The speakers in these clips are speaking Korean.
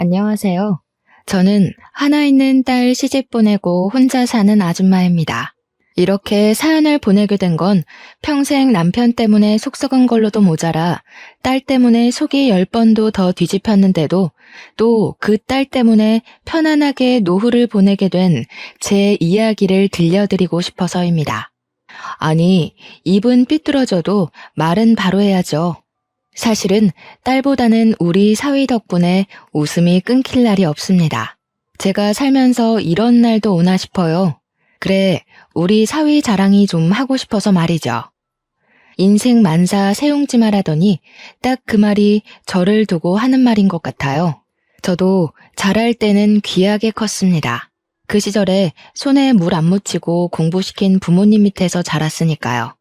안녕하세요. 저는 하나 있는 딸 시집 보내고 혼자 사는 아줌마입니다. 이렇게 사연을 보내게 된 건 평생 남편 때문에 속 썩은 걸로도 모자라 딸 때문에 속이 10번도 더 뒤집혔는데도 또 그 딸 때문에 편안하게 노후를 보내게 된 제 이야기를 들려드리고 싶어서입니다. 아니, 입은 삐뚤어져도 말은 바로 해야죠. 사실은 딸보다는 우리 사위 덕분에 웃음이 끊길 날이 없습니다. 제가 살면서 이런 날도 오나 싶어요. 그래, 우리 사위 자랑이 좀 하고 싶어서 말이죠. 인생 만사 세웅지 말하더니 딱 그 말이 저를 두고 하는 말인 것 같아요. 저도 자랄 때는 귀하게 컸습니다. 그 시절에 손에 물 안 묻히고 공부시킨 부모님 밑에서 자랐으니까요.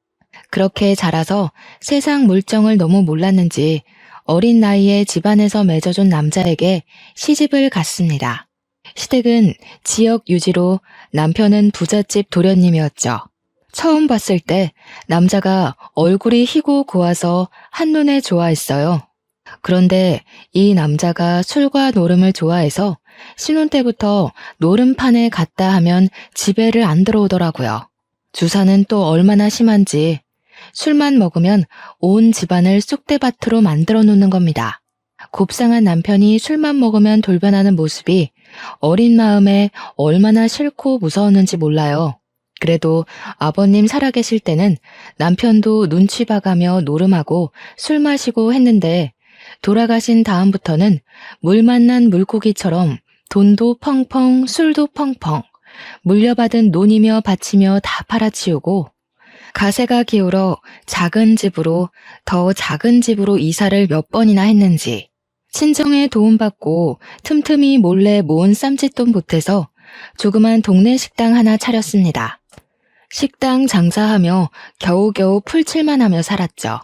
그렇게 자라서 세상 물정을 너무 몰랐는지 어린 나이에 집안에서 맺어준 남자에게 시집을 갔습니다. 시댁은 지역 유지로 남편은 부잣집 도련님이었죠. 처음 봤을 때 남자가 얼굴이 희고 고와서 한눈에 좋아했어요. 그런데 이 남자가 술과 노름을 좋아해서 신혼 때부터 노름판에 갔다 하면 집에를 안 들어오더라고요. 주사는 또 얼마나 심한지 술만 먹으면 온 집안을 쑥대밭으로 만들어 놓는 겁니다. 곱상한 남편이 술만 먹으면 돌변하는 모습이 어린 마음에 얼마나 싫고 무서웠는지 몰라요. 그래도 아버님 살아계실 때는 남편도 눈치 봐가며 노름하고 술 마시고 했는데 돌아가신 다음부터는 물 만난 물고기처럼 돈도 펑펑 술도 펑펑 물려받은 논이며 밭이며 다 팔아치우고 가세가 기울어 작은 집으로 더 작은 집으로 이사를 몇 번이나 했는지 친정의 도움받고 틈틈이 몰래 모은 쌈짓돈 보태서 조그만 동네 식당 하나 차렸습니다. 식당 장사하며 겨우겨우 풀칠만 하며 살았죠.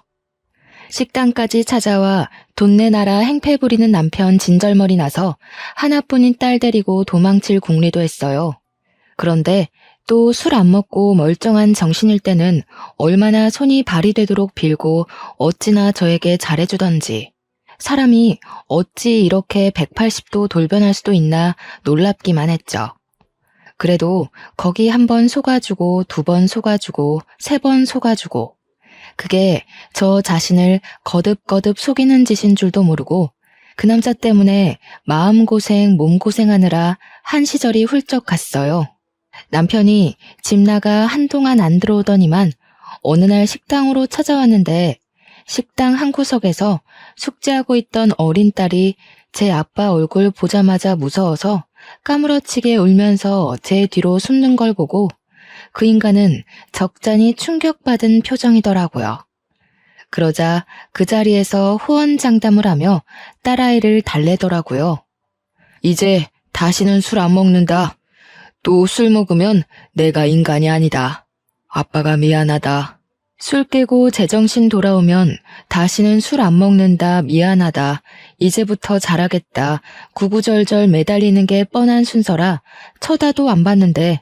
식당까지 찾아와 돈 내놔라 행패 부리는 남편 진절머리 나서 하나뿐인 딸 데리고 도망칠 궁리도 했어요. 그런데 또 술 안 먹고 멀쩡한 정신일 때는 얼마나 손이 발이 되도록 빌고 어찌나 저에게 잘해주던지 사람이 어찌 이렇게 180도 돌변할 수도 있나 놀랍기만 했죠. 그래도 거기 한 번 속아주고 2번 속아주고 3번 속아주고 그게 저 자신을 거듭거듭 속이는 짓인 줄도 모르고 그 남자 때문에 마음고생 몸고생하느라 한 시절이 훌쩍 갔어요. 남편이 집 나가 한동안 안 들어오더니만 어느 날 식당으로 찾아왔는데 식당 한 구석에서 숙제하고 있던 어린 딸이 제 아빠 얼굴 보자마자 무서워서 까무러치게 울면서 제 뒤로 숨는 걸 보고 그 인간은 적잖이 충격받은 표정이더라고요. 그러자 그 자리에서 후원장담을 하며 딸아이를 달래더라고요. 이제 다시는 술 안 먹는다. 또 술 먹으면 내가 인간이 아니다. 아빠가 미안하다. 술 깨고 제정신 돌아오면 다시는 술 안 먹는다. 미안하다. 이제부터 잘하겠다. 구구절절 매달리는 게 뻔한 순서라 쳐다도 안 봤는데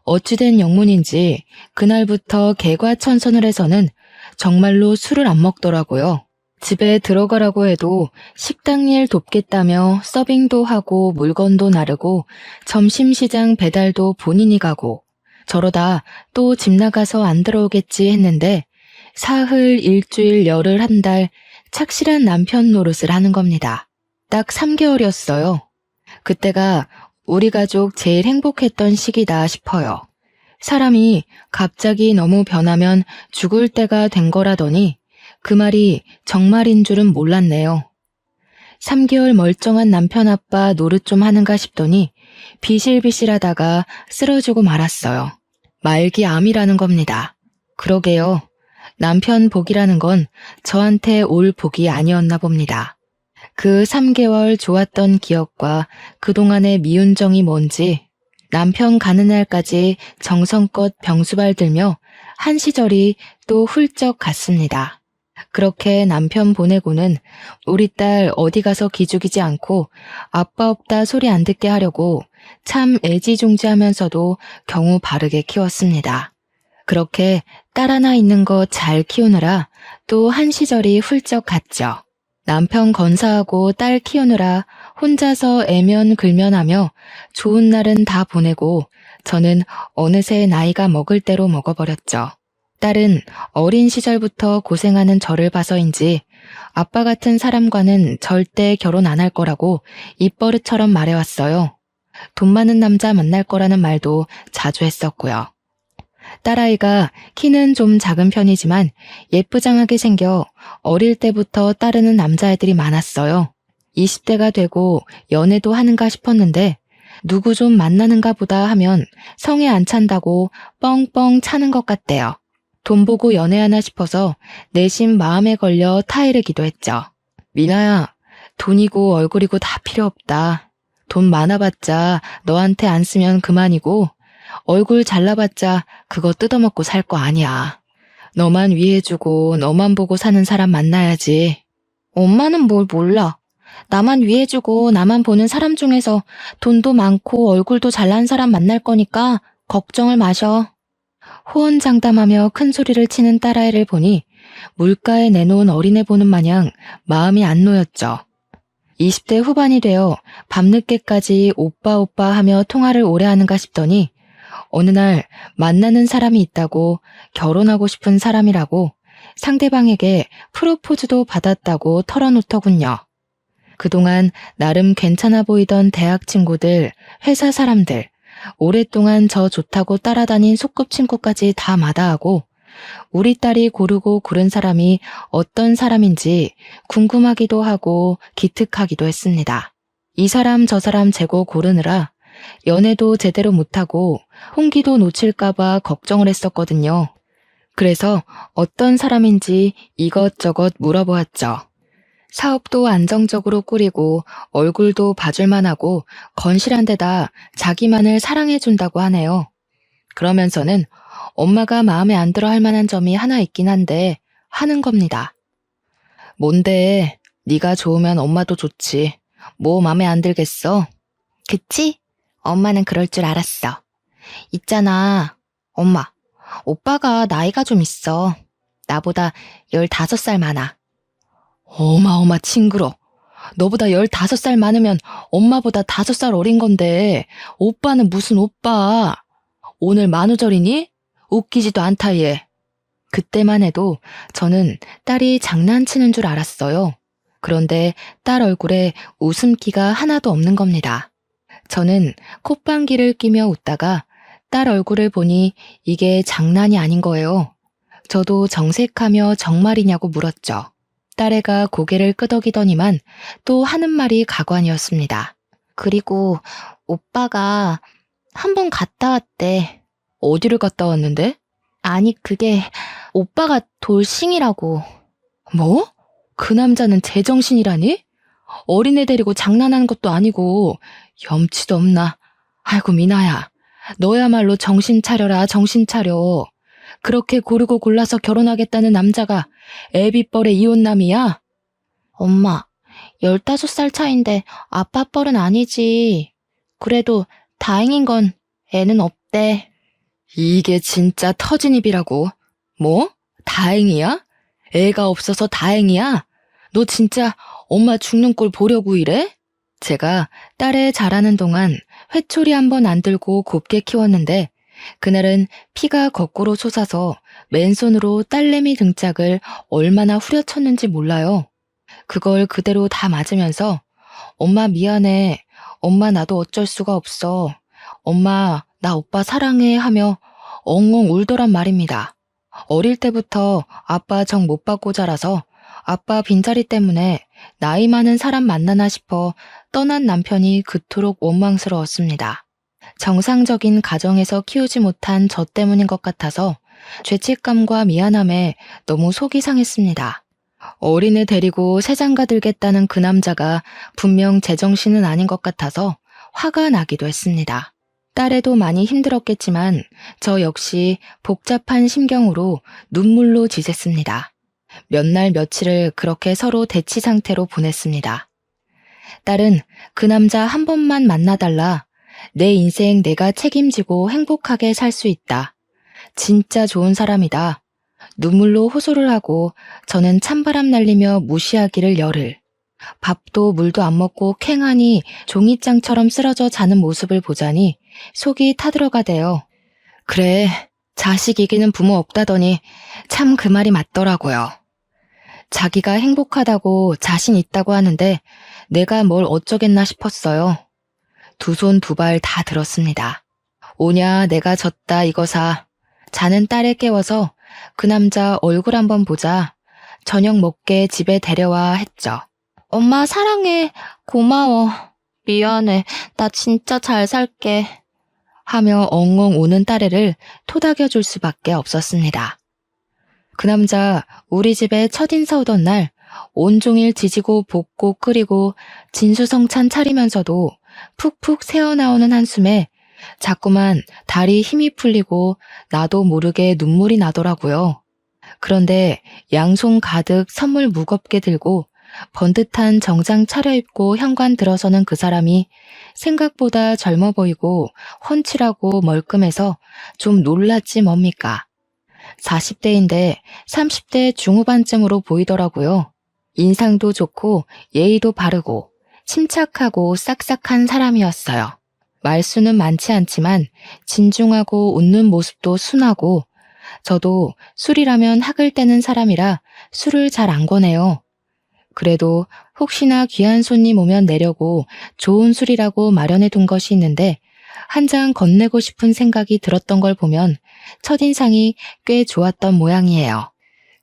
어찌된 영문인지 그날부터 개과천선을 해서는 정말로 술을 안 먹더라고요. 집에 들어가라고 해도 식당 일 돕겠다며 서빙도 하고 물건도 나르고 점심시장 배달도 본인이 가고 저러다 또 집 나가서 안 들어오겠지 했는데 사흘, 일주일, 열흘, 한 달 착실한 남편 노릇을 하는 겁니다. 딱 3개월이었어요. 그때가 우리 가족 제일 행복했던 시기다 싶어요. 사람이 갑자기 너무 변하면 죽을 때가 된 거라더니 그 말이 정말인 줄은 몰랐네요. 3개월 멀쩡한 남편 아빠 노릇 좀 하는가 싶더니 비실비실하다가 쓰러지고 말았어요. 말기 암이라는 겁니다. 그러게요. 남편 복이라는 건 저한테 올 복이 아니었나 봅니다. 그 3개월 좋았던 기억과 그동안의 미운 정이 뭔지 남편 가는 날까지 정성껏 병수발 들며 한 시절이 또 훌쩍 갔습니다. 그렇게 남편 보내고는 우리 딸 어디 가서 기죽이지 않고 아빠 없다 소리 안 듣게 하려고 참 애지중지하면서도 경우 바르게 키웠습니다. 그렇게 딸 하나 있는 거 잘 키우느라 또 한 시절이 훌쩍 갔죠. 남편 건사하고 딸 키우느라 혼자서 애면글면하며 좋은 날은 다 보내고 저는 어느새 나이가 먹을 대로 먹어버렸죠. 딸은 어린 시절부터 고생하는 저를 봐서인지 아빠 같은 사람과는 절대 결혼 안 할 거라고 입버릇처럼 말해왔어요. 돈 많은 남자 만날 거라는 말도 자주 했었고요. 딸아이가 키는 좀 작은 편이지만 예쁘장하게 생겨 어릴 때부터 따르는 남자애들이 많았어요. 20대가 되고 연애도 하는가 싶었는데 누구 좀 만나는가 보다 하면 성에 안 찬다고 뻥뻥 차는 것 같대요. 돈 보고 연애하나 싶어서 내심 마음에 걸려 타이르기도 했죠. 미나야, 돈이고 얼굴이고 다 필요 없다. 돈 많아봤자 너한테 안 쓰면 그만이고 얼굴 잘나봤자 그거 뜯어먹고 살 거 아니야. 너만 위해주고 너만 보고 사는 사람 만나야지. 엄마는 뭘 몰라. 나만 위해주고 나만 보는 사람 중에서 돈도 많고 얼굴도 잘난 사람 만날 거니까 걱정을 마셔. 호언장담하며 큰 소리를 치는 딸아이를 보니 물가에 내놓은 어린애 보는 마냥 마음이 안 놓였죠. 20대 후반이 되어 밤늦게까지 오빠 오빠 하며 통화를 오래 하는가 싶더니 어느 날 만나는 사람이 있다고 결혼하고 싶은 사람이라고 상대방에게 프로포즈도 받았다고 털어놓더군요. 그동안 나름 괜찮아 보이던 대학 친구들, 회사 사람들, 오랫동안 저 좋다고 따라다닌 소꿉친구까지 다 마다하고 우리 딸이 고르고 고른 사람이 어떤 사람인지 궁금하기도 하고 기특하기도 했습니다. 이 사람 저 사람 재고 고르느라 연애도 제대로 못하고 홍기도 놓칠까봐 걱정을 했었거든요. 그래서 어떤 사람인지 이것저것 물어보았죠. 사업도 안정적으로 꾸리고 얼굴도 봐줄만하고 건실한 데다 자기만을 사랑해준다고 하네요. 그러면서는 엄마가 마음에 안 들어 할 만한 점이 하나 있긴 한데 하는 겁니다. 뭔데? 네가 좋으면 엄마도 좋지. 뭐 마음에 안 들겠어? 그치? 엄마는 그럴 줄 알았어. 있잖아, 엄마. 오빠가 나이가 좀 있어. 나보다 15살 많아. 어마어마 징그러. 너보다 15살 많으면 엄마보다 5살 어린 건데 오빠는 무슨 오빠. 오늘 만우절이니? 웃기지도 않다 얘. 그때만 해도 저는 딸이 장난치는 줄 알았어요. 그런데 딸 얼굴에 웃음기가 하나도 없는 겁니다. 저는 콧방귀를 끼며 웃다가 딸 얼굴을 보니 이게 장난이 아닌 거예요. 저도 정색하며 정말이냐고 물었죠. 딸애가 고개를 끄덕이더니만 또 하는 말이 가관이었습니다. 그리고 오빠가 한 번 갔다 왔대. 어디를 갔다 왔는데? 아니 그게 오빠가 돌싱이라고. 뭐? 그 남자는 제정신이라니? 어린애 데리고 장난하는 것도 아니고 염치도 없나. 아이고 미나야, 너야말로 정신 차려라 정신 차려. 그렇게 고르고 골라서 결혼하겠다는 남자가 애비뻘의 이혼남이야? 엄마, 15살 차인데 아빠 뻘은 아니지. 그래도 다행인 건 애는 없대. 이게 진짜 터진 입이라고. 뭐? 다행이야? 애가 없어서 다행이야? 너 진짜 엄마 죽는 꼴 보려고 이래? 제가 딸애 자라는 동안 회초리 한 번 안 들고 곱게 키웠는데 그날은 피가 거꾸로 솟아서 맨손으로 딸내미 등짝을 얼마나 후려쳤는지 몰라요. 그걸 그대로 다 맞으면서 엄마 미안해. 엄마 나도 어쩔 수가 없어. 엄마 나 오빠 사랑해 하며 엉엉 울더란 말입니다. 어릴 때부터 아빠 정 못 받고 자라서 아빠 빈자리 때문에 나이 많은 사람 만나나 싶어 떠난 남편이 그토록 원망스러웠습니다. 정상적인 가정에서 키우지 못한 저 때문인 것 같아서 죄책감과 미안함에 너무 속이 상했습니다. 어린애 데리고 새장가 들겠다는 그 남자가 분명 제정신은 아닌 것 같아서 화가 나기도 했습니다. 딸애도 많이 힘들었겠지만 저 역시 복잡한 심경으로 눈물로 지샜습니다. 몇 날 며칠을 그렇게 서로 대치 상태로 보냈습니다. 딸은 그 남자 한 번만 만나달라. 내 인생 내가 책임지고 행복하게 살 수 있다. 진짜 좋은 사람이다. 눈물로 호소를 하고 저는 찬바람 날리며 무시하기를 열을. 밥도 물도 안 먹고 캥하니 종이장처럼 쓰러져 자는 모습을 보자니 속이 타들어가대요. 그래, 자식 이기는 부모 없다더니 참 그 말이 맞더라고요. 자기가 행복하다고 자신 있다고 하는데 내가 뭘 어쩌겠나 싶었어요. 두 손 두 발 다 들었습니다. 오냐 내가 졌다 이거사. 자는 딸을 깨워서 그 남자 얼굴 한번 보자. 저녁 먹게 집에 데려와 했죠. 엄마 사랑해. 고마워. 미안해. 나 진짜 잘 살게. 하며 엉엉 우는 딸애를 토닥여줄 수밖에 없었습니다. 그 남자 우리 집에 첫 인사 오던 날 온종일 지지고 볶고 끓이고 진수성찬 차리면서도 푹푹 새어나오는 한숨에 자꾸만 다리 힘이 풀리고 나도 모르게 눈물이 나더라고요. 그런데 양손 가득 선물 무겁게 들고 번듯한 정장 차려입고 현관 들어서는 그 사람이 생각보다 젊어 보이고 훤칠하고 멀끔해서 좀 놀랐지 뭡니까. 40대인데 30대 중후반쯤으로 보이더라고요. 인상도 좋고 예의도 바르고 침착하고 싹싹한 사람이었어요. 말수는 많지 않지만 진중하고 웃는 모습도 순하고 저도 술이라면 학을 떼는 사람이라 술을 잘 안 권해요. 그래도 혹시나 귀한 손님 오면 내려고 좋은 술이라고 마련해 둔 것이 있는데 한 잔 건네고 싶은 생각이 들었던 걸 보면 첫인상이 꽤 좋았던 모양이에요.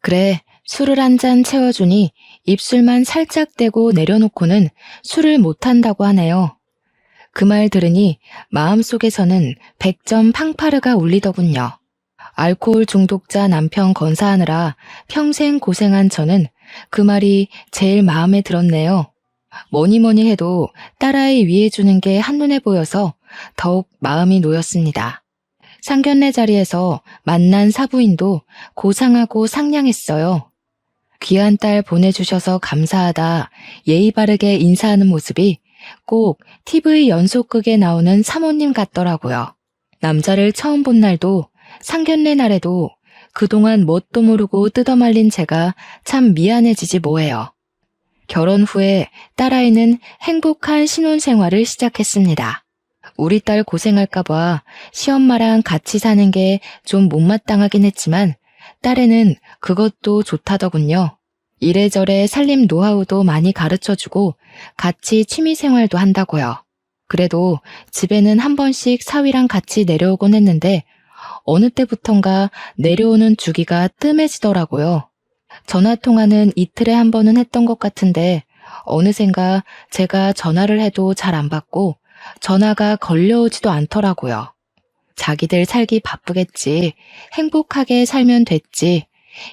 그래, 술을 한 잔 채워주니 입술만 살짝 대고 내려놓고는 술을 못한다고 하네요. 그 말 들으니 마음속에서는 100점 팡파르가 울리더군요. 알코올 중독자 남편 건사하느라 평생 고생한 저는 그 말이 제일 마음에 들었네요. 뭐니 해도 딸아이 위해주는 게 한눈에 보여서 더욱 마음이 놓였습니다. 상견례 자리에서 만난 사부인도 고상하고 상냥했어요. 귀한 딸 보내주셔서 감사하다 예의 바르게 인사하는 모습이 꼭 TV 연속극에 나오는 사모님 같더라고요. 남자를 처음 본 날도 상견례 날에도 그동안 뭣도 모르고 뜯어말린 제가 참 미안해지지 뭐예요. 결혼 후에 딸아이는 행복한 신혼생활을 시작했습니다. 우리 딸 고생할까봐 시엄마랑 같이 사는 게 좀 못마땅하긴 했지만 딸애는 그것도 좋다더군요. 이래저래 살림 노하우도 많이 가르쳐주고 같이 취미생활도 한다고요. 그래도 집에는 한 번씩 사위랑 같이 내려오곤 했는데 어느 때부턴가 내려오는 주기가 뜸해지더라고요. 전화통화는 이틀에 한 번은 했던 것 같은데 어느샌가 제가 전화를 해도 잘 안 받고 전화가 걸려오지도 않더라고요. 자기들 살기 바쁘겠지, 행복하게 살면 됐지,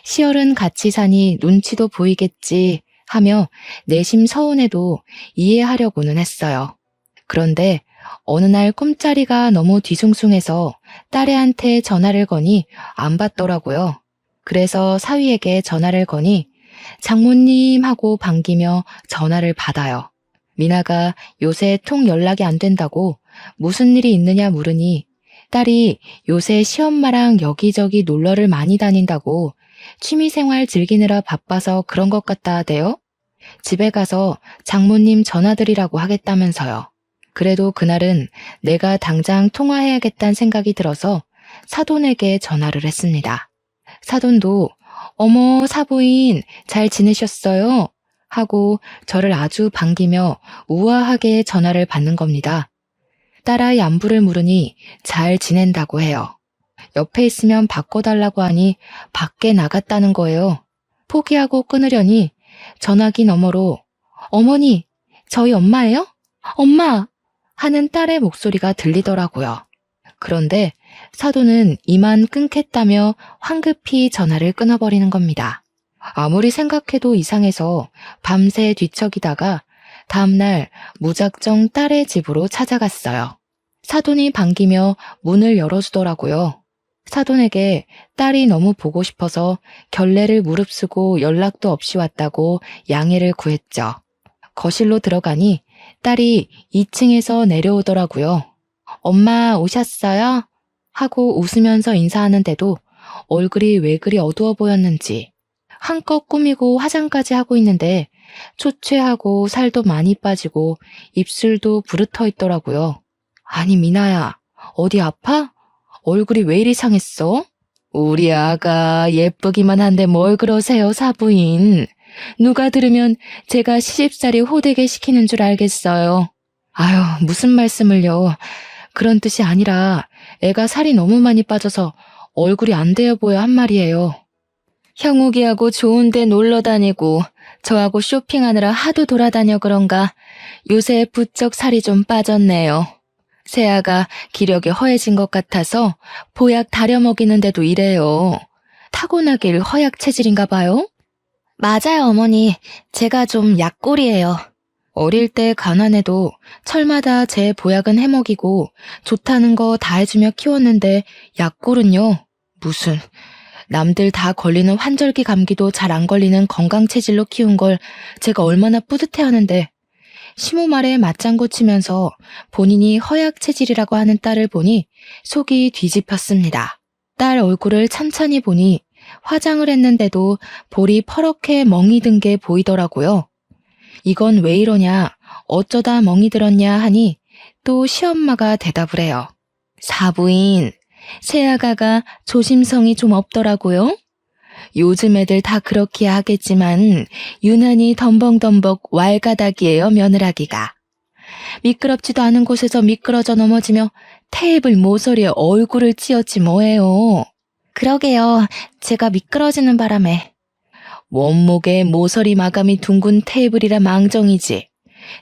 시열은 같이 사니 눈치도 보이겠지 하며 내심 서운해도 이해하려고는 했어요. 그런데 어느 날 꿈자리가 너무 뒤숭숭해서 딸애한테 전화를 거니 안 받더라고요. 그래서 사위에게 전화를 거니 장모님 하고 반기며 전화를 받아요. 미나가 요새 통 연락이 안 된다고 무슨 일이 있느냐 물으니 딸이 요새 시엄마랑 여기저기 놀러를 많이 다닌다고 취미생활 즐기느라 바빠서 그런 것 같다 하대요. 집에 가서 장모님 전화드리라고 하겠다면서요. 그래도 그날은 내가 당장 통화해야겠다는 생각이 들어서 사돈에게 전화를 했습니다. 사돈도 어머 사부인 잘 지내셨어요? 하고 저를 아주 반기며 우아하게 전화를 받는 겁니다. 딸아이 안부를 물으니 잘 지낸다고 해요. 옆에 있으면 바꿔달라고 하니 밖에 나갔다는 거예요. 포기하고 끊으려니 전화기 너머로 어머니, 저희 엄마예요? 엄마! 하는 딸의 목소리가 들리더라고요. 그런데 사돈은 이만 끊겠다며 황급히 전화를 끊어버리는 겁니다. 아무리 생각해도 이상해서 밤새 뒤척이다가 다음날 무작정 딸의 집으로 찾아갔어요. 사돈이 반기며 문을 열어주더라고요. 사돈에게 딸이 너무 보고 싶어서 결례를 무릅쓰고 연락도 없이 왔다고 양해를 구했죠. 거실로 들어가니 딸이 2층에서 내려오더라고요. 엄마 오셨어요? 하고 웃으면서 인사하는데도 얼굴이 왜 그리 어두워 보였는지 한껏 꾸미고 화장까지 하고 있는데 초췌하고 살도 많이 빠지고 입술도 부르터 있더라고요. 아니 미나야, 어디 아파? 얼굴이 왜 이리 상했어? 우리 아가 예쁘기만 한데 뭘 그러세요, 사부인. 누가 들으면 제가 시집살이 호되게 시키는 줄 알겠어요. 아유, 무슨 말씀을요. 그런 뜻이 아니라 애가 살이 너무 많이 빠져서 얼굴이 안 되어 보여 한 말이에요. 형욱이하고 좋은 데 놀러 다니고 저하고 쇼핑하느라 하도 돌아다녀 그런가 요새 부쩍 살이 좀 빠졌네요. 새아가 기력이 허해진 것 같아서 보약 다려 먹이는데도 이래요. 타고나길 허약 체질인가 봐요? 맞아요, 어머니. 제가 좀 약골이에요. 어릴 때 가난해도 철마다 제 보약은 해먹이고 좋다는 거 다 해주며 키웠는데 약골은요? 무슨 남들 다 걸리는 환절기 감기도 잘 안 걸리는 건강 체질로 키운 걸 제가 얼마나 뿌듯해하는데 시모 말에 맞장구 치면서 본인이 허약 체질이라고 하는 딸을 보니 속이 뒤집혔습니다. 딸 얼굴을 찬찬히 보니 화장을 했는데도 볼이 퍼렇게 멍이 든 게 보이더라고요. 이건 왜 이러냐, 어쩌다 멍이 들었냐 하니 또 시엄마가 대답을 해요. 사부인, 새아가가 조심성이 좀 없더라고요. 요즘 애들 다 그렇게 하겠지만 유난히 덤벙덤벅 왈가닥이에요, 며느라기가. 미끄럽지도 않은 곳에서 미끄러져 넘어지며 테이블 모서리에 얼굴을 찧었지 뭐예요. 그러게요. 제가 미끄러지는 바람에. 원목에 모서리 마감이 둥근 테이블이라 망정이지.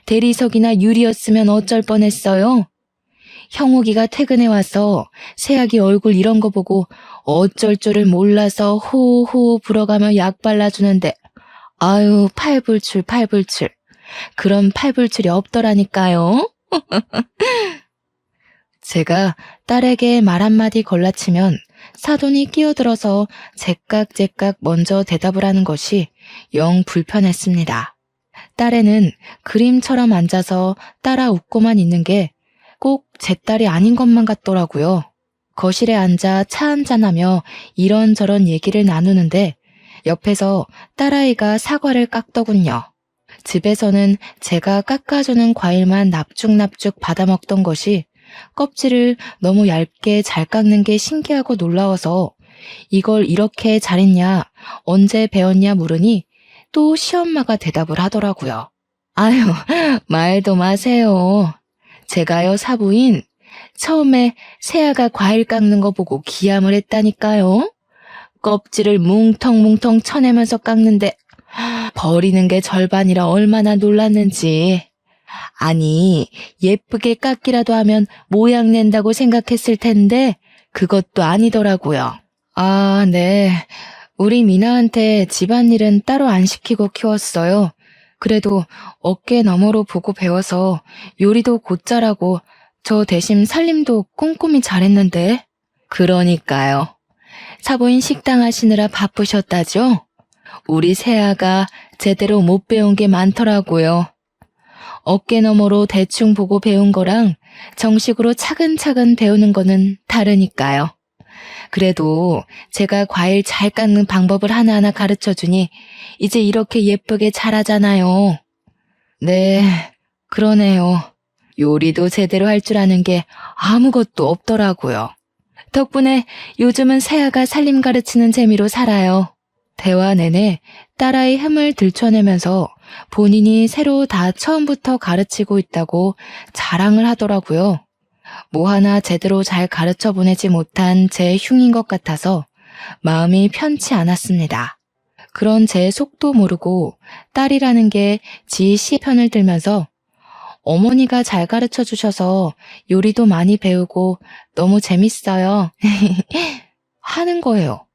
대리석이나 유리였으면 어쩔 뻔했어요. 형욱이가 퇴근해 와서 새아기 얼굴 이런 거 보고 어쩔 줄을 몰라서 호호 불어가며 약 발라주는데 아유 팔불출. 그런 팔불출이 없더라니까요. 제가 딸에게 말 한마디 걸라치면 사돈이 끼어들어서 제깍제깍 먼저 대답을 하는 것이 영 불편했습니다. 딸애는 그림처럼 앉아서 따라 웃고만 있는 게 꼭 제 딸이 아닌 것만 같더라고요. 거실에 앉아 차 한잔하며 이런저런 얘기를 나누는데 옆에서 딸아이가 사과를 깎더군요. 집에서는 제가 깎아주는 과일만 납죽납죽 받아먹던 것이 껍질을 너무 얇게 잘 깎는 게 신기하고 놀라워서 이걸 이렇게 잘했냐, 언제 배웠냐 물으니 또 시엄마가 대답을 하더라고요. 아유, 말도 마세요. 제가요, 사부인, 처음에 새아가 과일 깎는 거 보고 기함을 했다니까요. 껍질을 뭉텅뭉텅 쳐내면서 깎는데 버리는 게 절반이라 얼마나 놀랐는지. 아니, 예쁘게 깎기라도 하면 모양 낸다고 생각했을 텐데 그것도 아니더라고요. 아, 네. 우리 미나한테 집안일은 따로 안 시키고 키웠어요. 그래도 어깨 너머로 보고 배워서 요리도 곧잘하고 저 대신 살림도 꼼꼼히 잘했는데. 그러니까요. 사부인 식당 하시느라 바쁘셨다죠? 우리 새아가 제대로 못 배운 게 많더라고요. 어깨 너머로 대충 보고 배운 거랑 정식으로 차근차근 배우는 거는 다르니까요. 그래도 제가 과일 잘 깎는 방법을 하나하나 가르쳐주니 이제 이렇게 예쁘게 잘하잖아요. 네, 그러네요. 요리도 제대로 할 줄 아는 게 아무것도 없더라고요. 덕분에 요즘은 새아가 살림 가르치는 재미로 살아요. 대화 내내 딸아이 흠을 들춰내면서 본인이 새로 다 처음부터 가르치고 있다고 자랑을 하더라고요. 뭐 하나 제대로 잘 가르쳐 보내지 못한 제 흉인 것 같아서 마음이 편치 않았습니다. 그런 제 속도 모르고 딸이라는 게 지 시편을 들면서 어머니가 잘 가르쳐 주셔서 요리도 많이 배우고 너무 재밌어요. 하는 거예요.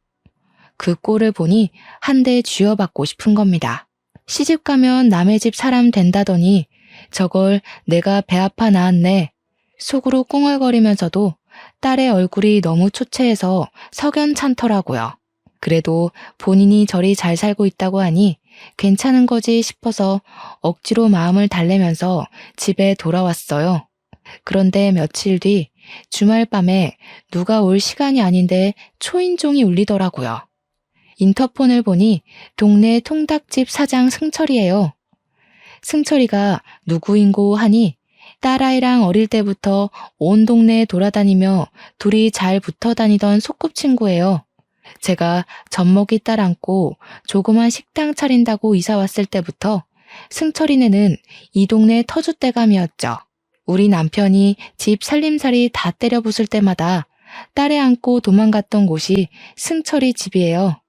그 꼴을 보니 한 대 쥐어받고 싶은 겁니다. 시집 가면 남의 집 사람 된다더니 저걸 내가 배 아파 낳았네. 속으로 꿍얼거리면서도 딸의 얼굴이 너무 초췌해서 석연찮더라고요. 그래도 본인이 저리 잘 살고 있다고 하니 괜찮은 거지 싶어서 억지로 마음을 달래면서 집에 돌아왔어요. 그런데 며칠 뒤 주말 밤에 누가 올 시간이 아닌데 초인종이 울리더라고요. 인터폰을 보니 동네 통닭집 사장 승철이에요. 승철이가 누구인고 하니 딸아이랑 어릴 때부터 온 동네에 돌아다니며 둘이 잘 붙어 다니던 소꿉친구예요. 제가 젖먹이 딸 안고 조그만 식당 차린다고 이사 왔을 때부터 승철이네는 이 동네 터줏대감이었죠. 우리 남편이 집 살림살이 다 때려 부술 때마다 딸애 안고 도망갔던 곳이 승철이 집이에요.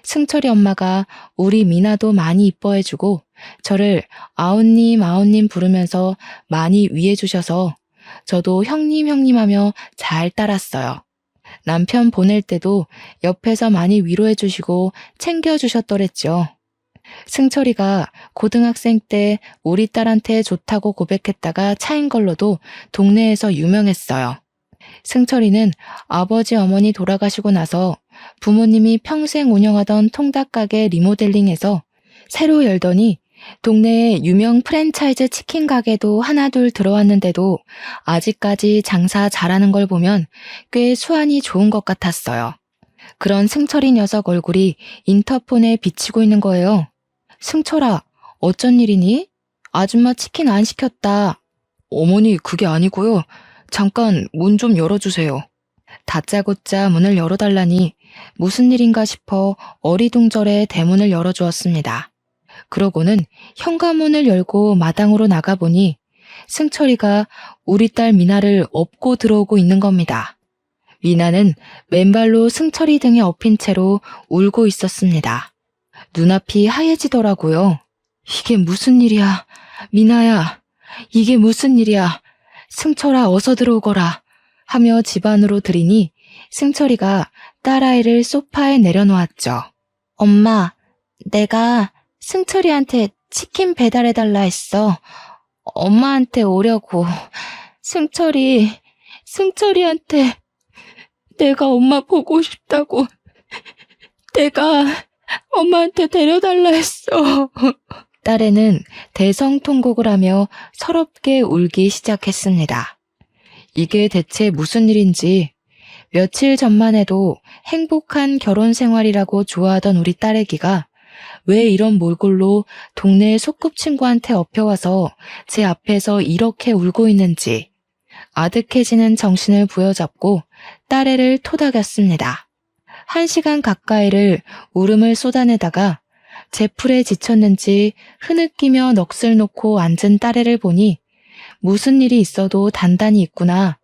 승철이 엄마가 우리 미나도 많이 이뻐해주고 저를 아웃님 부르면서 많이 위해주셔서 저도 형님 하며 잘 따랐어요. 남편 보낼 때도 옆에서 많이 위로해주시고 챙겨주셨더랬죠. 승철이가 고등학생 때 우리 딸한테 좋다고 고백했다가 차인 걸로도 동네에서 유명했어요. 승철이는 아버지 어머니 돌아가시고 나서 부모님이 평생 운영하던 통닭가게 리모델링해서 새로 열더니 동네에 유명 프랜차이즈 치킨 가게도 하나둘 들어왔는데도 아직까지 장사 잘하는 걸 보면 꽤 수완이 좋은 것 같았어요. 그런 승철이 녀석 얼굴이 인터폰에 비치고 있는 거예요. 승철아, 어쩐 일이니? 아줌마 치킨 안 시켰다. 어머니, 그게 아니고요. 잠깐 문 좀 열어주세요. 다짜고짜 문을 열어달라니 무슨 일인가 싶어 어리둥절해 대문을 열어주었습니다. 그러고는 현관문을 열고 마당으로 나가보니 승철이가 우리 딸 미나를 업고 들어오고 있는 겁니다. 미나는 맨발로 승철이 등에 엎인 채로 울고 있었습니다. 눈앞이 하얘지더라고요. 이게 무슨 일이야? 미나야, 이게 무슨 일이야? 승철아, 어서 들어오거라. 하며 집 안으로 들이니 승철이가 딸아이를 소파에 내려놓았죠. 엄마, 내가 승철이한테 치킨 배달해달라 했어. 엄마한테 오려고. 승철이한테 내가 엄마 보고 싶다고. 내가 엄마한테 데려달라 했어. 딸애는 대성통곡을 하며 서럽게 울기 시작했습니다. 이게 대체 무슨 일인지 며칠 전만 해도 행복한 결혼 생활이라고 좋아하던 우리 딸애기가 왜 이런 몰골로 동네 소꿉친구한테 엎여와서 제 앞에서 이렇게 울고 있는지 아득해지는 정신을 부여잡고 딸애를 토닥였습니다. 1시간 가까이를 울음을 쏟아내다가 제 풀에 지쳤는지 흐느끼며 넋을 놓고 앉은 딸애를 보니 무슨 일이 있어도 단단히 있구나.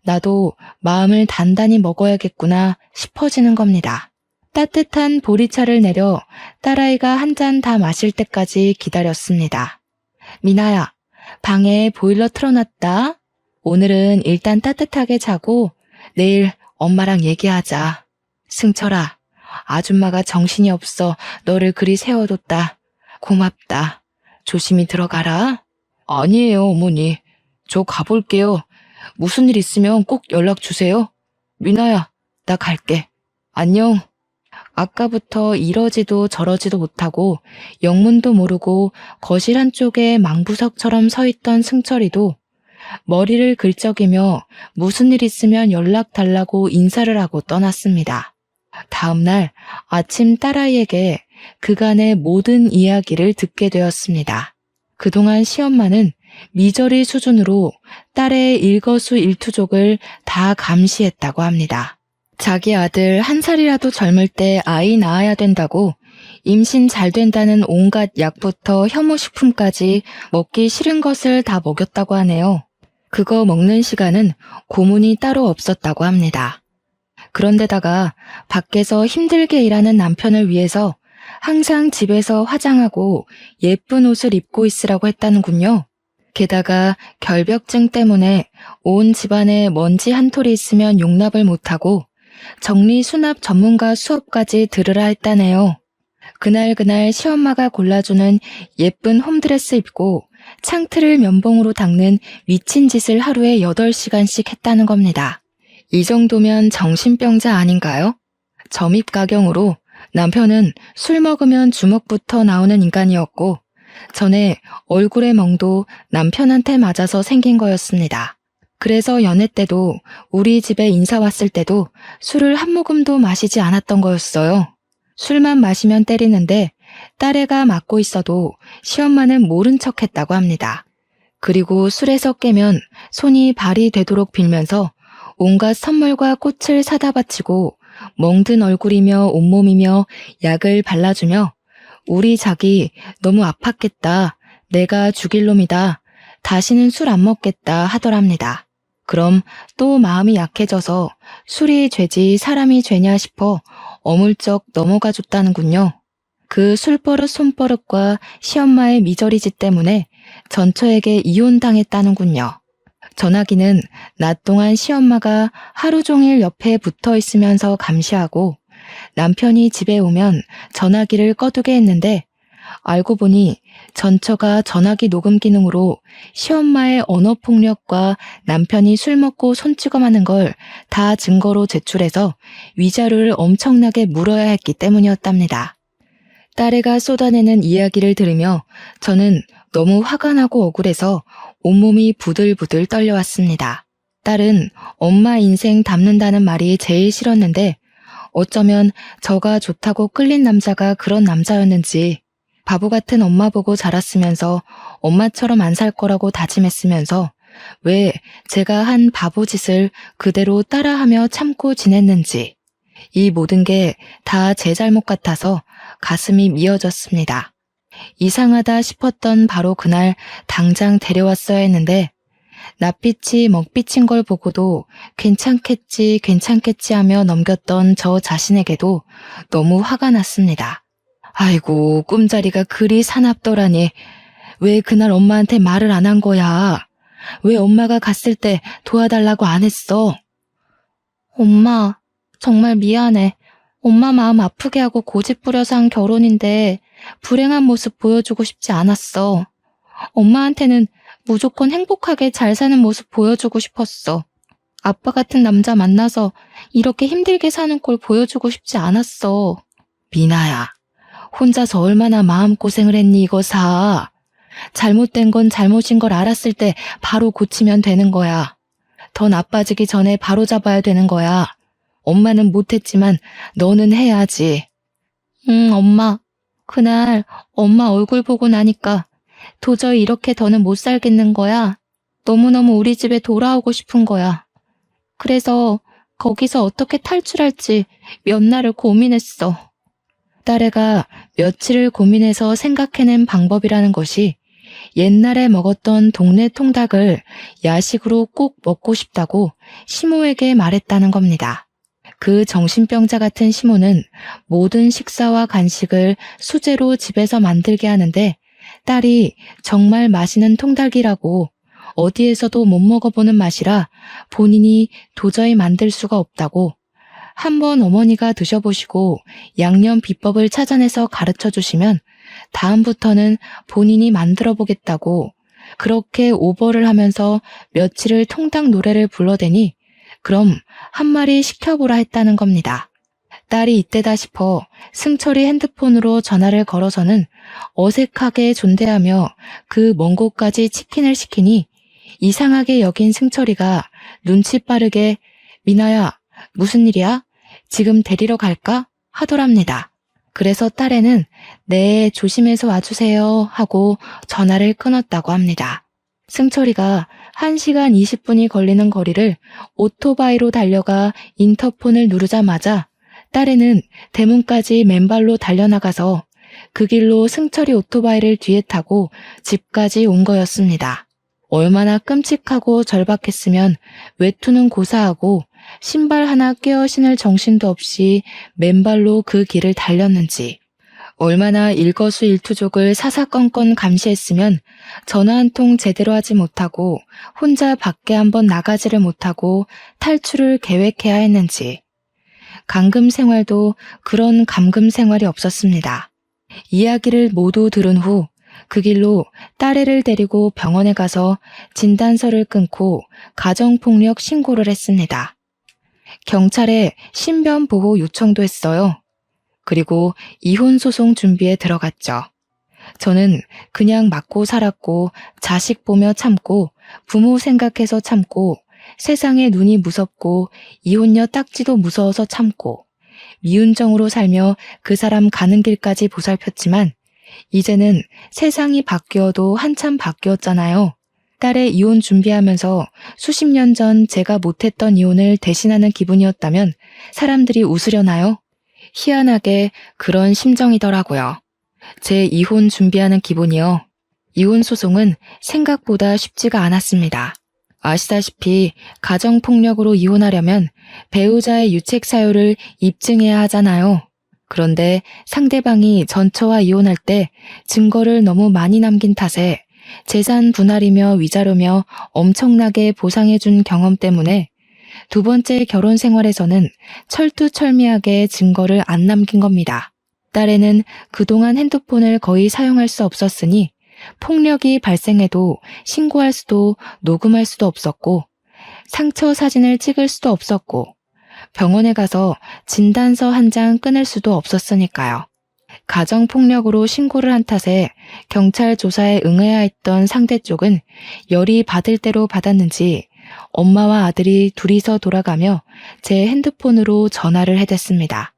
나도 마음을 단단히 먹어야겠구나 싶어지는 겁니다. 따뜻한 보리차를 내려 딸아이가 한 잔 다 마실 때까지 기다렸습니다. 미나야, 방에 보일러 틀어놨다. 오늘은 일단 따뜻하게 자고 내일 엄마랑 얘기하자. 승철아, 아줌마가 정신이 없어 너를 그리 세워뒀다. 고맙다. 조심히 들어가라. 아니에요, 어머니. 저 가볼게요. 무슨 일 있으면 꼭 연락 주세요. 미나야, 나 갈게. 안녕. 아까부터 이러지도 저러지도 못하고 영문도 모르고 거실 한쪽에 망부석처럼 서 있던 승철이도 머리를 긁적이며 무슨 일 있으면 연락 달라고 인사를 하고 떠났습니다. 다음날 아침 딸아이에게 그간의 모든 이야기를 듣게 되었습니다. 그동안 시엄마는 미저리 수준으로 딸의 일거수일투족을 다 감시했다고 합니다. 자기 아들 1살이라도 젊을 때 아이 낳아야 된다고 임신 잘 된다는 온갖 약부터 혐오식품까지 먹기 싫은 것을 다 먹였다고 하네요. 그거 먹는 시간은 고문이 따로 없었다고 합니다. 그런데다가 밖에서 힘들게 일하는 남편을 위해서 항상 집에서 화장하고 예쁜 옷을 입고 있으라고 했다는군요. 게다가 결벽증 때문에 온 집안에 먼지 한 톨이 있으면 용납을 못하고 정리수납 전문가 수업까지 들으라 했다네요. 그날 시엄마가 골라주는 예쁜 홈드레스 입고 창틀을 면봉으로 닦는 미친 짓을 하루에 8시간씩 했다는 겁니다. 이 정도면 정신병자 아닌가요? 점입가경으로 남편은 술 먹으면 주먹부터 나오는 인간이었고 전에 얼굴의 멍도 남편한테 맞아서 생긴 거였습니다. 그래서 연애 때도 우리 집에 인사 왔을 때도 술을 한 모금도 마시지 않았던 거였어요. 술만 마시면 때리는데 딸애가 맞고 있어도 시엄마는 모른 척 했다고 합니다. 그리고 술에서 깨면 손이 발이 되도록 빌면서 온갖 선물과 꽃을 사다 바치고 멍든 얼굴이며 온몸이며 약을 발라주며 우리 자기 너무 아팠겠다. 내가 죽일 놈이다. 다시는 술 안 먹겠다 하더랍니다. 그럼 또 마음이 약해져서 술이 죄지 사람이 죄냐 싶어 어물쩍 넘어가 줬다는군요. 그 술버릇 손버릇과 시엄마의 미저리짓 때문에 전처에게 이혼당했다는군요. 전화기는 낮 동안 시엄마가 하루 종일 옆에 붙어 있으면서 감시하고 남편이 집에 오면 전화기를 꺼두게 했는데 알고 보니 전처가 전화기 녹음 기능으로 시엄마의 언어폭력과 남편이 술 먹고 손찌검하는 걸 다 증거로 제출해서 위자료를 엄청나게 물어야 했기 때문이었답니다. 딸애가 쏟아내는 이야기를 들으며 저는 너무 화가 나고 억울해서 온몸이 부들부들 떨려왔습니다. 딸은 엄마 인생 담는다는 말이 제일 싫었는데 어쩌면 저가 좋다고 끌린 남자가 그런 남자였는지 바보 같은 엄마 보고 자랐으면서 엄마처럼 안 살 거라고 다짐했으면서 왜 제가 한 바보 짓을 그대로 따라하며 참고 지냈는지 이 모든 게 다 제 잘못 같아서 가슴이 미어졌습니다. 이상하다 싶었던 바로 그날 당장 데려왔어야 했는데 낯빛이 먹비친 걸 보고도 괜찮겠지 하며 넘겼던 저 자신에게도 너무 화가 났습니다. 아이고 꿈자리가 그리 사납더라니. 왜 그날 엄마한테 말을 안 한 거야? 왜 엄마가 갔을 때 도와달라고 안 했어? 엄마, 정말 미안해. 엄마 마음 아프게 하고 고집 부려서 한 결혼인데 불행한 모습 보여주고 싶지 않았어. 엄마한테는 무조건 행복하게 잘 사는 모습 보여주고 싶었어. 아빠 같은 남자 만나서 이렇게 힘들게 사는 꼴 보여주고 싶지 않았어. 미나야, 혼자서 얼마나 마음고생을 했니 이거사. 잘못된 건 잘못인 걸 알았을 때 바로 고치면 되는 거야. 더 나빠지기 전에 바로 잡아야 되는 거야. 엄마는 못했지만 너는 해야지. 엄마. 그날 엄마 얼굴 보고 나니까 도저히 이렇게 더는 못 살겠는 거야. 너무너무 우리 집에 돌아오고 싶은 거야. 그래서 거기서 어떻게 탈출할지 몇 날을 고민했어. 딸애가 며칠을 고민해서 생각해낸 방법이라는 것이 옛날에 먹었던 동네 통닭을 야식으로 꼭 먹고 싶다고 시모에게 말했다는 겁니다. 그 정신병자 같은 시모는 모든 식사와 간식을 수제로 집에서 만들게 하는데 딸이 정말 맛있는 통닭이라고 어디에서도 못 먹어보는 맛이라 본인이 도저히 만들 수가 없다고 한번 어머니가 드셔보시고 양념 비법을 찾아내서 가르쳐 주시면 다음부터는 본인이 만들어 보겠다고 그렇게 오버를 하면서 며칠을 통닭 노래를 불러대니 그럼 한 마리 시켜보라 했다는 겁니다. 딸이 이때다 싶어 승철이 핸드폰으로 전화를 걸어서는 어색하게 존대하며 그 먼 곳까지 치킨을 시키니 이상하게 여긴 승철이가 눈치 빠르게 미나야 무슨 일이야? 지금 데리러 갈까? 하더랍니다. 그래서 딸애는 네 조심해서 와주세요 하고 전화를 끊었다고 합니다. 승철이가 1시간 20분이 걸리는 거리를 오토바이로 달려가 인터폰을 누르자마자 딸애는 대문까지 맨발로 달려나가서 그 길로 승철이 오토바이를 뒤에 타고 집까지 온 거였습니다. 얼마나 끔찍하고 절박했으면 외투는 고사하고 신발 하나 꿰어 신을 정신도 없이 맨발로 그 길을 달렸는지 얼마나 일거수일투족을 사사건건 감시했으면 전화 한 통 제대로 하지 못하고 혼자 밖에 한번 나가지를 못하고 탈출을 계획해야 했는지 감금 생활도 그런 감금 생활이 없었습니다. 이야기를 모두 들은 후 그 길로 딸애를 데리고 병원에 가서 진단서를 끊고 가정폭력 신고를 했습니다. 경찰에 신변보호 요청도 했어요. 그리고 이혼소송 준비에 들어갔죠. 저는 그냥 맞고 살았고 자식 보며 참고 부모 생각해서 참고 세상에 눈이 무섭고 이혼녀 딱지도 무서워서 참고 미운정으로 살며 그 사람 가는 길까지 보살폈지만 이제는 세상이 바뀌어도 한참 바뀌었잖아요. 딸의 이혼 준비하면서 수십 년 전 제가 못했던 이혼을 대신하는 기분이었다면 사람들이 웃으려나요? 희한하게 그런 심정이더라고요. 제 이혼 준비하는 기분이요. 이혼 소송은 생각보다 쉽지가 않았습니다. 아시다시피 가정폭력으로 이혼하려면 배우자의 유책 사유를 입증해야 하잖아요. 그런데 상대방이 전처와 이혼할 때 증거를 너무 많이 남긴 탓에 재산 분할이며 위자료며 엄청나게 보상해준 경험 때문에 두 번째 결혼 생활에서는 철두철미하게 증거를 안 남긴 겁니다. 딸에는 그동안 핸드폰을 거의 사용할 수 없었으니 폭력이 발생해도 신고할 수도 녹음할 수도 없었고 상처 사진을 찍을 수도 없었고 병원에 가서 진단서 한 장 끊을 수도 없었으니까요. 가정폭력으로 신고를 한 탓에 경찰 조사에 응해야 했던 상대 쪽은 열이 받을 대로 받았는지 엄마와 아들이 둘이서 돌아가며 제 핸드폰으로 전화를 해댔습니다.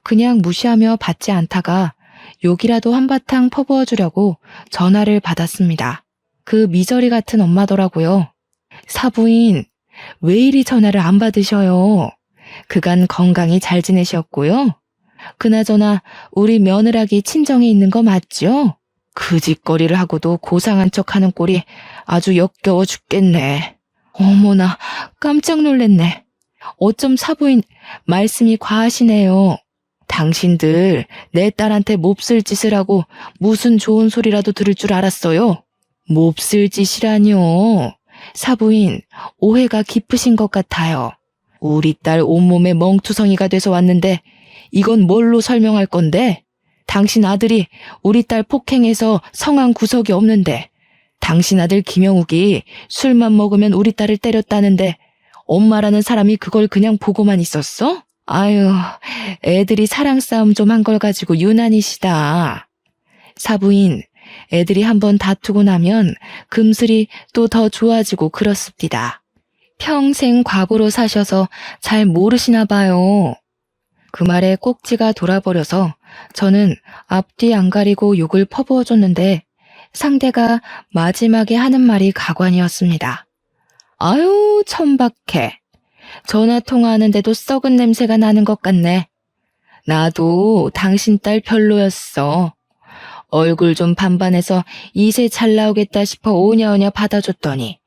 그냥 무시하며 받지 않다가 욕이라도 한바탕 퍼부어주려고 전화를 받았습니다. 그 미저리 같은 엄마더라고요. 사부인, 왜 이리 전화를 안 받으셔요? 그간 건강히 잘 지내셨고요? 그나저나 우리 며느라기 친정에 있는 거 맞죠? 그 짓거리를 하고도 고상한 척하는 꼴이 아주 역겨워 죽겠네. 어머나 깜짝 놀랐네. 어쩜 사부인 말씀이 과하시네요. 당신들 내 딸한테 몹쓸 짓을 하고 무슨 좋은 소리라도 들을 줄 알았어요? 몹쓸 짓이라뇨. 사부인 오해가 깊으신 것 같아요. 우리 딸 온몸에 멍투성이가 돼서 왔는데 이건 뭘로 설명할 건데? 당신 아들이 우리 딸 폭행해서 성한 구석이 없는데 당신 아들 김영욱이 술만 먹으면 우리 딸을 때렸다는데 엄마라는 사람이 그걸 그냥 보고만 있었어? 아유, 애들이 사랑 싸움 좀 한 걸 가지고 유난이시다. 사부인, 애들이 한번 다투고 나면 금슬이 또 더 좋아지고 그렇습니다. 평생 과부로 사셔서 잘 모르시나 봐요. 그 말에 꼭지가 돌아버려서 저는 앞뒤 안 가리고 욕을 퍼부어줬는데 상대가 마지막에 하는 말이 가관이었습니다. 아유, 천박해. 전화 통화하는데도 썩은 냄새가 나는 것 같네. 나도 당신 딸 별로였어. 얼굴 좀 반반해서 이세 잘 나오겠다 싶어 오냐오냐 받아줬더니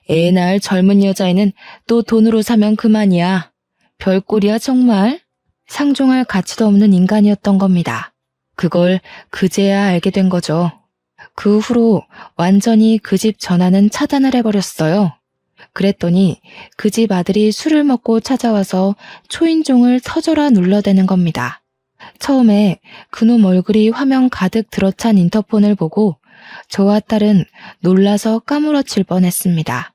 애 낳을 젊은 여자애는 또 돈으로 사면 그만이야. 별꼴이야 정말. 상종할 가치도 없는 인간이었던 겁니다. 그걸 그제야 알게 된 거죠. 그 후로 완전히 그 집 전화는 차단을 해버렸어요. 그랬더니 그 집 아들이 술을 먹고 찾아와서 초인종을 터져라 눌러대는 겁니다. 처음에 그놈 얼굴이 화면 가득 들어찬 인터폰을 보고 저와 딸은 놀라서 까무러칠 뻔했습니다.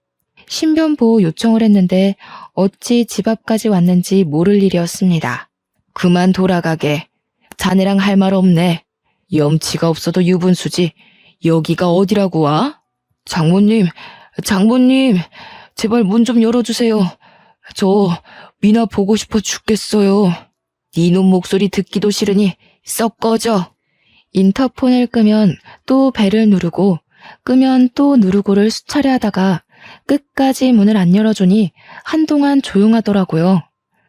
신변보호 요청을 했는데 어찌 집 앞까지 왔는지 모를 일이었습니다. 그만 돌아가게. 자네랑 할 말 없네. 염치가 없어도 유분수지. 여기가 어디라고 와? 장모님, 제발 문 좀 열어주세요. 저 미나 보고 싶어 죽겠어요. 니놈 목소리 듣기도 싫으니 썩 꺼져. 인터폰을 끄면 또 벨을 누르고 끄면 또 누르고를 수차례 하다가 끝까지 문을 안 열어주니 한동안 조용하더라고요.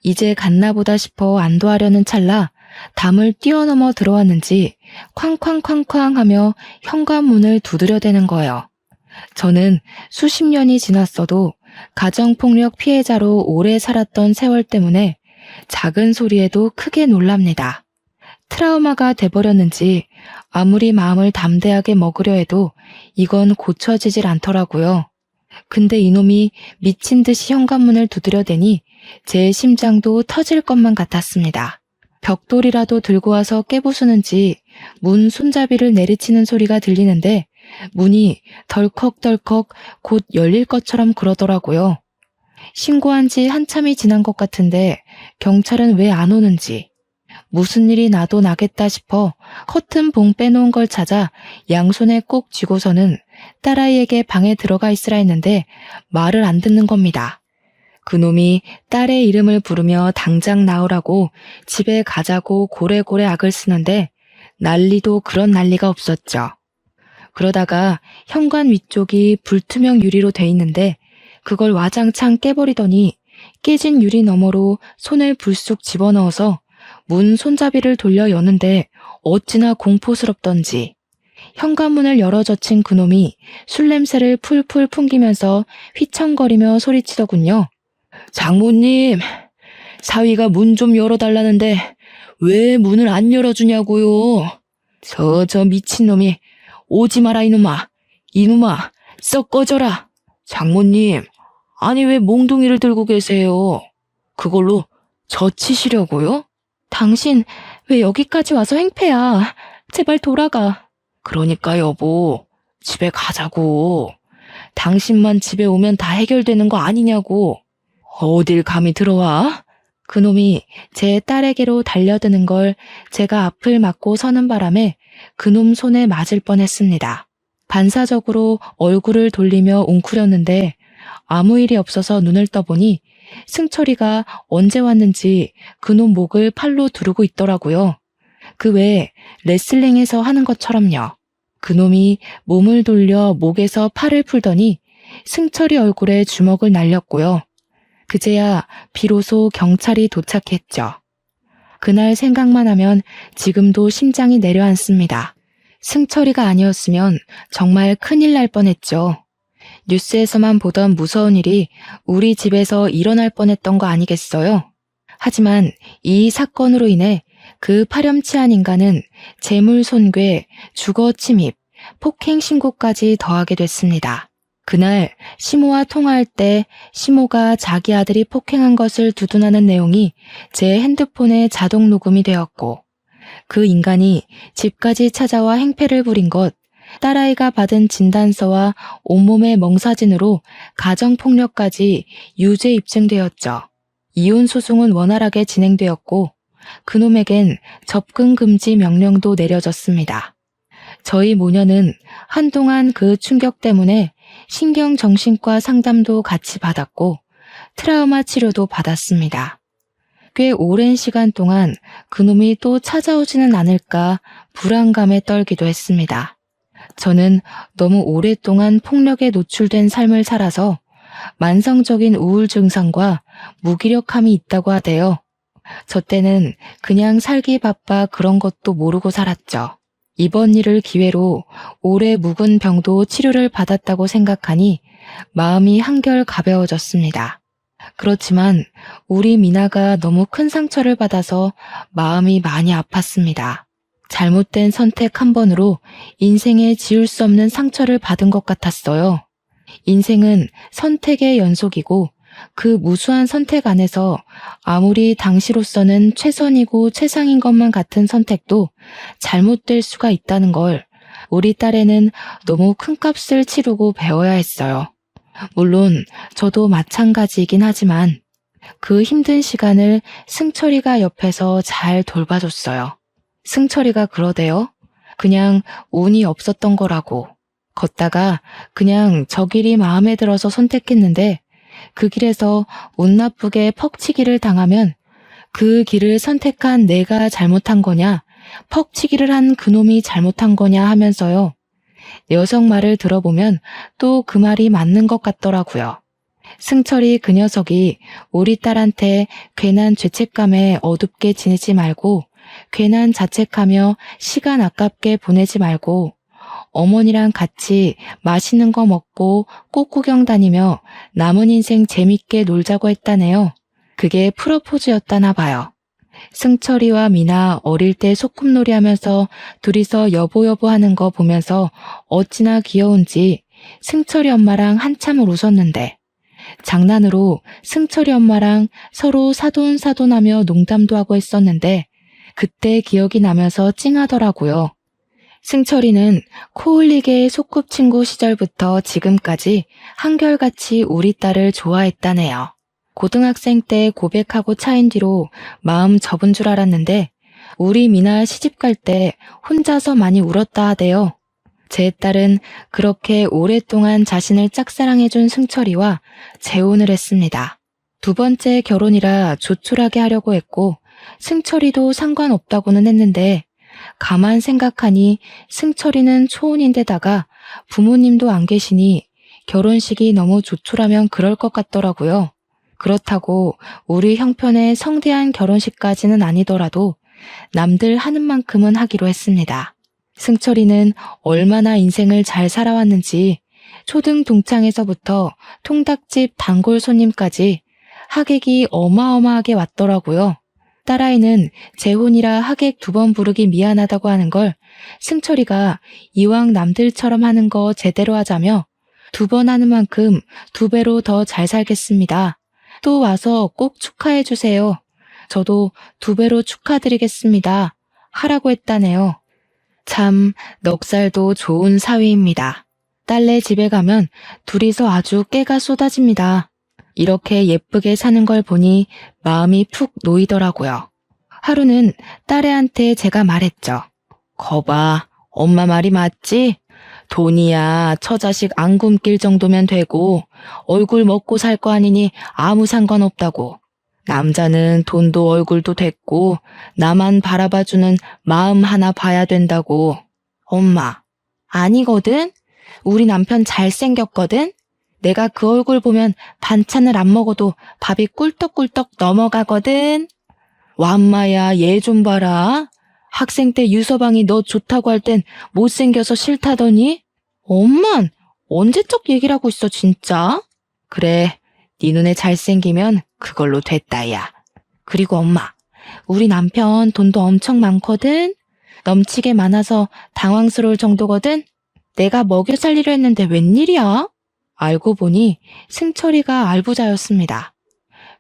이제 갔나 보다 싶어 안도하려는 찰나 담을 뛰어넘어 들어왔는지 쾅쾅쾅쾅 하며 현관문을 두드려대는 거예요. 저는 수십 년이 지났어도 가정폭력 피해자로 오래 살았던 세월 때문에 작은 소리에도 크게 놀랍니다. 트라우마가 돼버렸는지 아무리 마음을 담대하게 먹으려 해도 이건 고쳐지질 않더라고요. 근데 이놈이 미친 듯이 현관문을 두드려대니 제 심장도 터질 것만 같았습니다. 벽돌이라도 들고 와서 깨부수는지 문 손잡이를 내리치는 소리가 들리는데 문이 덜컥덜컥 곧 열릴 것처럼 그러더라고요. 신고한 지 한참이 지난 것 같은데 경찰은 왜 안 오는지, 무슨 일이 나도 나겠다 싶어 커튼 봉 빼놓은 걸 찾아 양손에 꼭 쥐고서는 딸아이에게 방에 들어가 있으라 했는데 말을 안 듣는 겁니다. 그놈이 딸의 이름을 부르며 당장 나오라고 집에 가자고 고래고래 악을 쓰는데 난리도 그런 난리가 없었죠. 그러다가 현관 위쪽이 불투명 유리로 돼 있는데 그걸 와장창 깨버리더니 깨진 유리 너머로 손을 불쑥 집어넣어서 문 손잡이를 돌려 여는데 어찌나 공포스럽던지 현관문을 열어 젖힌 그놈이 술 냄새를 풀풀 풍기면서 휘청거리며 소리치더군요. 장모님, 사위가 문 좀 열어달라는데 왜 문을 안 열어주냐고요. 저 미친놈이 오지 마라 이놈아. 이놈아, 썩 꺼져라. 장모님, 아니 왜 몽둥이를 들고 계세요? 그걸로 저 치시려고요? 당신 왜 여기까지 와서 행패야. 제발 돌아가. 그러니까 여보, 집에 가자고. 당신만 집에 오면 다 해결되는 거 아니냐고. 어딜 감히 들어와? 그놈이 제 딸에게로 달려드는 걸 제가 앞을 막고 서는 바람에 그놈 손에 맞을 뻔했습니다. 반사적으로 얼굴을 돌리며 웅크렸는데 아무 일이 없어서 눈을 떠보니 승철이가 언제 왔는지 그놈 목을 팔로 두르고 있더라고요. 그 외에 레슬링에서 하는 것처럼요. 그놈이 몸을 돌려 목에서 팔을 풀더니 승철이 얼굴에 주먹을 날렸고요. 그제야 비로소 경찰이 도착했죠. 그날 생각만 하면 지금도 심장이 내려앉습니다. 승철이가 아니었으면 정말 큰일 날 뻔했죠. 뉴스에서만 보던 무서운 일이 우리 집에서 일어날 뻔했던 거 아니겠어요? 하지만 이 사건으로 인해 그 파렴치한 인간은 재물 손괴, 주거 침입, 폭행 신고까지 더하게 됐습니다. 그날 시모와 통화할 때 시모가 자기 아들이 폭행한 것을 두둔하는 내용이 제 핸드폰에 자동 녹음이 되었고 그 인간이 집까지 찾아와 행패를 부린 것, 딸아이가 받은 진단서와 온몸의 멍사진으로 가정폭력까지 유죄 입증되었죠. 이혼 소송은 원활하게 진행되었고 그놈에겐 접근 금지 명령도 내려졌습니다. 저희 모녀는 한동안 그 충격 때문에 신경정신과 상담도 같이 받았고 트라우마 치료도 받았습니다. 꽤 오랜 시간 동안 그놈이 또 찾아오지는 않을까 불안감에 떨기도 했습니다. 저는 너무 오랫동안 폭력에 노출된 삶을 살아서 만성적인 우울 증상과 무기력함이 있다고 하대요. 저 때는 그냥 살기 바빠 그런 것도 모르고 살았죠. 이번 일을 기회로 오래 묵은 병도 치료를 받았다고 생각하니 마음이 한결 가벼워졌습니다. 그렇지만 우리 미나가 너무 큰 상처를 받아서 마음이 많이 아팠습니다. 잘못된 선택 한 번으로 인생에 지울 수 없는 상처를 받은 것 같았어요. 인생은 선택의 연속이고 그 무수한 선택 안에서 아무리 당시로서는 최선이고 최상인 것만 같은 선택도 잘못될 수가 있다는 걸 우리 딸에는 너무 큰 값을 치르고 배워야 했어요. 물론 저도 마찬가지이긴 하지만 그 힘든 시간을 승철이가 옆에서 잘 돌봐줬어요. 승철이가 그러대요. 그냥 운이 없었던 거라고. 걷다가 그냥 저 길이 마음에 들어서 선택했는데 그 길에서 운 나쁘게 퍽치기를 당하면 그 길을 선택한 내가 잘못한 거냐, 퍽치기를 한 그놈이 잘못한 거냐 하면서요. 여성 말을 들어보면 또 그 말이 맞는 것 같더라고요. 승철이 그 녀석이 우리 딸한테 괜한 죄책감에 어둡게 지내지 말고 괜한 자책하며 시간 아깝게 보내지 말고 어머니랑 같이 맛있는 거 먹고 꽃구경 다니며 남은 인생 재밌게 놀자고 했다네요. 그게 프로포즈였다나 봐요. 승철이와 미나 어릴 때 소꿉놀이 하면서 둘이서 여보 하는 거 보면서 어찌나 귀여운지 승철이 엄마랑 한참을 웃었는데 장난으로 승철이 엄마랑 서로 사돈사돈하며 농담도 하고 했었는데 그때 기억이 나면서 찡하더라고요. 승철이는 코흘리게의 소꿉친구 시절부터 지금까지 한결같이 우리 딸을 좋아했다네요. 고등학생 때 고백하고 차인 뒤로 마음 접은 줄 알았는데 우리 미나 시집갈 때 혼자서 많이 울었다 하대요. 제 딸은 그렇게 오랫동안 자신을 짝사랑해준 승철이와 재혼을 했습니다. 두 번째 결혼이라 조촐하게 하려고 했고 승철이도 상관없다고는 했는데 가만 생각하니 승철이는 초혼인데다가 부모님도 안 계시니 결혼식이 너무 조촐하면 그럴 것 같더라고요. 그렇다고 우리 형편의 성대한 결혼식까지는 아니더라도 남들 하는 만큼은 하기로 했습니다. 승철이는 얼마나 인생을 잘 살아왔는지 초등 동창에서부터 통닭집 단골 손님까지 하객이 어마어마하게 왔더라고요. 딸아이는 재혼이라 하객 2번 부르기 미안하다고 하는 걸 승철이가 이왕 남들처럼 하는 거 제대로 하자며 2번 하는 만큼 2배로 더 잘 살겠습니다. 또 와서 꼭 축하해 주세요. 저도 2배로 축하드리겠습니다. 하라고 했다네요. 참 넉살도 좋은 사위입니다. 딸네 집에 가면 둘이서 아주 깨가 쏟아집니다. 이렇게 예쁘게 사는 걸 보니 마음이 푹 놓이더라고요. 하루는 딸애한테 제가 말했죠. 거봐, 엄마 말이 맞지? 돈이야 처자식 안 굶길 정도면 되고 얼굴 먹고 살 거 아니니 아무 상관없다고. 남자는 돈도 얼굴도 됐고 나만 바라봐주는 마음 하나 봐야 된다고. 엄마, 아니거든? 우리 남편 잘생겼거든? 내가 그 얼굴 보면 반찬을 안 먹어도 밥이 꿀떡꿀떡 넘어가거든. 완마야, 얘 좀 봐라. 학생 때 유서방이 너 좋다고 할 땐 못생겨서 싫다더니? 엄만, 언제적 얘기를 하고 있어 진짜? 그래, 네 눈에 잘생기면 그걸로 됐다 야. 그리고 엄마, 우리 남편 돈도 엄청 많거든? 넘치게 많아서 당황스러울 정도거든? 내가 먹여 살리려 했는데 웬일이야? 알고 보니 승철이가 알부자였습니다.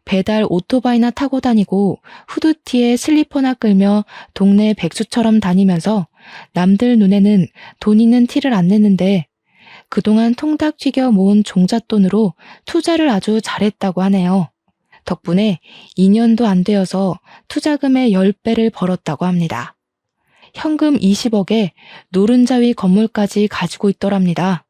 배달 오토바이나 타고 다니고 후드티에 슬리퍼나 끌며 동네 백수처럼 다니면서 남들 눈에는 돈 있는 티를 안 냈는데 그동안 통닭 튀겨 모은 종잣돈으로 투자를 아주 잘했다고 하네요. 덕분에 2년도 안 되어서 투자금의 10배를 벌었다고 합니다. 현금 20억에 노른자위 건물까지 가지고 있더랍니다.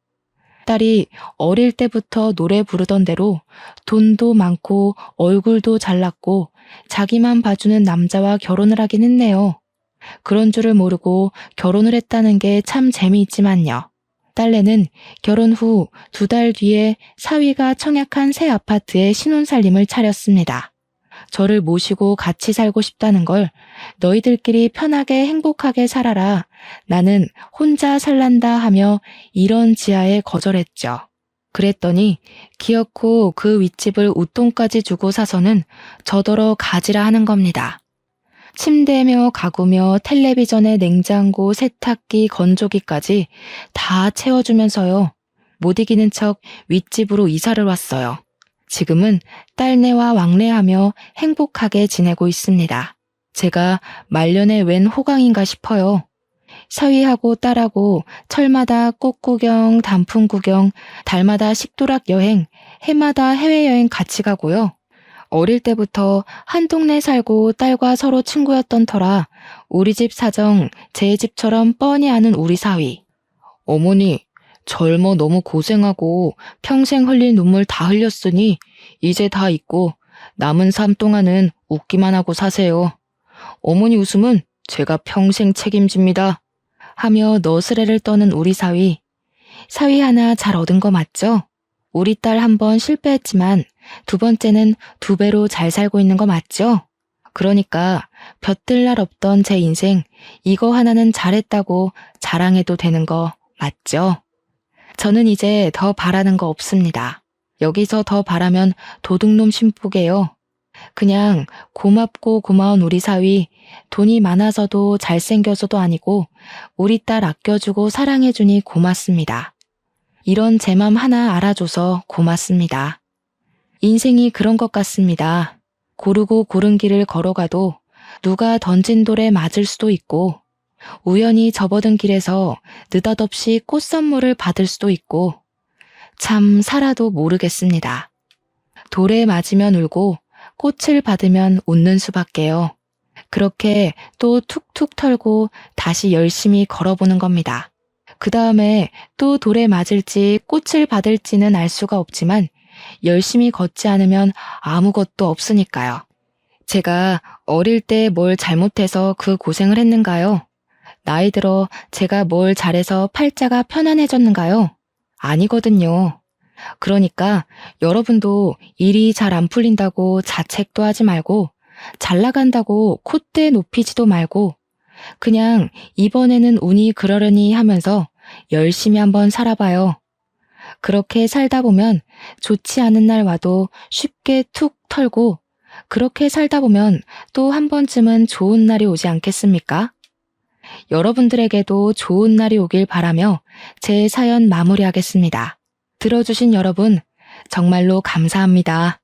딸이 어릴 때부터 노래 부르던 대로 돈도 많고 얼굴도 잘났고 자기만 봐주는 남자와 결혼을 하긴 했네요. 그런 줄을 모르고 결혼을 했다는 게 참 재미있지만요. 딸내는 결혼 후 2달 뒤에 사위가 청약한 새 아파트에 신혼살림을 차렸습니다. 저를 모시고 같이 살고 싶다는 걸 너희들끼리 편하게 행복하게 살아라. 나는 혼자 살란다 하며 이런 지하에 거절했죠. 그랬더니 기어코 그 윗집을 웃돈까지 주고 사서는 저더러 가지라 하는 겁니다. 침대며 가구며 텔레비전에 냉장고, 세탁기, 건조기까지 다 채워주면서요. 못 이기는 척 윗집으로 이사를 왔어요. 지금은 딸내와 왕래하며 행복하게 지내고 있습니다. 제가 말년에 웬 호강인가 싶어요. 사위하고 딸하고 철마다 꽃 구경, 단풍 구경, 달마다 식도락 여행, 해마다 해외여행 같이 가고요. 어릴 때부터 한 동네 살고 딸과 서로 친구였던 터라 우리 집 사정 제 집처럼 뻔히 아는 우리 사위. 어머니, 젊어 너무 고생하고 평생 흘릴 눈물 다 흘렸으니 이제 다 잊고 남은 삶 동안은 웃기만 하고 사세요. 어머니 웃음은 제가 평생 책임집니다. 하며 너스레를 떠는 우리 사위. 사위 하나 잘 얻은 거 맞죠? 우리 딸 한 번 실패했지만 2번째는 2배로 잘 살고 있는 거 맞죠? 그러니까 볕들 날 없던 제 인생 이거 하나는 잘했다고 자랑해도 되는 거 맞죠? 저는 이제 더 바라는 거 없습니다. 여기서 더 바라면 도둑놈 심보게요. 그냥 고맙고 고마운 우리 사위, 돈이 많아서도 잘생겨서도 아니고 우리 딸 아껴주고 사랑해주니 고맙습니다. 이런 제 맘 하나 알아줘서 고맙습니다. 인생이 그런 것 같습니다. 고르고 고른 길을 걸어가도 누가 던진 돌에 맞을 수도 있고 우연히 접어든 길에서 느닷없이 꽃 선물을 받을 수도 있고 참 살아도 모르겠습니다. 돌에 맞으면 울고 꽃을 받으면 웃는 수밖에요. 그렇게 또 툭툭 털고 다시 열심히 걸어보는 겁니다. 그 다음에 또 돌에 맞을지 꽃을 받을지는 알 수가 없지만 열심히 걷지 않으면 아무것도 없으니까요. 제가 어릴 때 뭘 잘못해서 그 고생을 했는가요? 나이 들어 제가 뭘 잘해서 팔자가 편안해졌는가요? 아니거든요. 그러니까 여러분도 일이 잘 안 풀린다고 자책도 하지 말고 잘 나간다고 콧대 높이지도 말고 그냥 이번에는 운이 그러려니 하면서 열심히 한번 살아봐요. 그렇게 살다 보면 좋지 않은 날 와도 쉽게 툭 털고 그렇게 살다 보면 또 한 번쯤은 좋은 날이 오지 않겠습니까? 여러분들에게도 좋은 날이 오길 바라며 제 사연 마무리하겠습니다. 들어주신 여러분, 정말로 감사합니다.